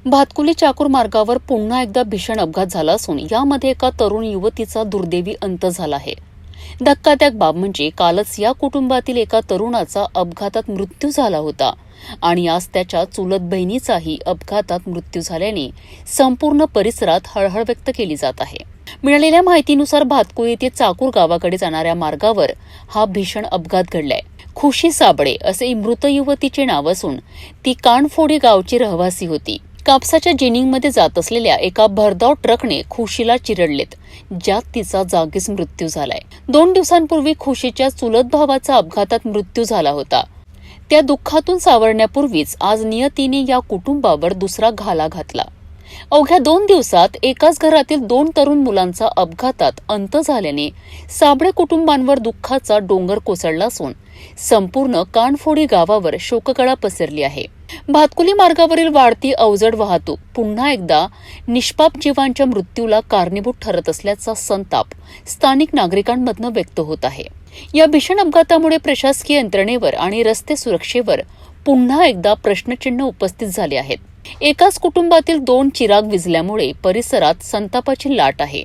भातकुली चाकूर मार्गावर पुन्हा एकदा भीषण अपघात झाला असून यामध्ये एका तरुण युवतीचा दुर्दैवी अंत झाला आहे। धक्कादायक बाब म्हणजे कालच या कुटुंबातील एका तरुणाचा अपघातात मृत्यू झाला होता आणि आज त्याच्या चुलत बहिणीचाही अपघातात मृत्यू झाल्याने संपूर्ण परिसरात हळहळ व्यक्त केली जात आहे। मिळालेल्या माहितीनुसार भातकुली ते चाकूर गावाकडे जाणाऱ्या मार्गावर हा भीषण अपघात घडलाय। खुशी साबळे असे मृत युवतीचे नाव असून ती कानफोडी गावची रहिवासी होती। कापसाच्या जिनिंगमध्ये जात असलेल्या एका भरधाव ट्रकने खुशीला चिरडलेत, ज्यात तिचा जागीच मृत्यू झालाय। 2 दिवसांपूर्वी खुशीच्या चुलत भावाचा अपघातात मृत्यू झाला होता। त्या दुःखातून सावरण्यापूर्वीच आज नियतीने या कुटुंबावर दुसरा घाला घातला। अवघ्या 2 दिवसात एकाच घरातील 2 तरुण मुलांचा अपघातात अंत झाल्याने साबळे कुटुंबांवर दुःखाचा डोंगर कोसळला असून संपूर्ण कानफोडी गावावर शोककळा पसरली आहे। भातकुली मार्गावरील वाढती अवजड वाहतूक पुन्हा एकदा निष्पाप जीवांच्या मृत्यूला कारणीभूत ठरत असल्याचा संताप स्थानिक नागरिकांमधून व्यक्त होत आहे। या भीषण अपघातामुळे प्रशासकीय यंत्रणेवर आणि रस्ते सुरक्षेवर पुन्हा एकदा प्रश्नचिन्ह उपस्थित झाले आहेत। एकाच कुटुंबातील 2 चिराग विझल्यामुळे परिसरात संतापाची लाट आहे।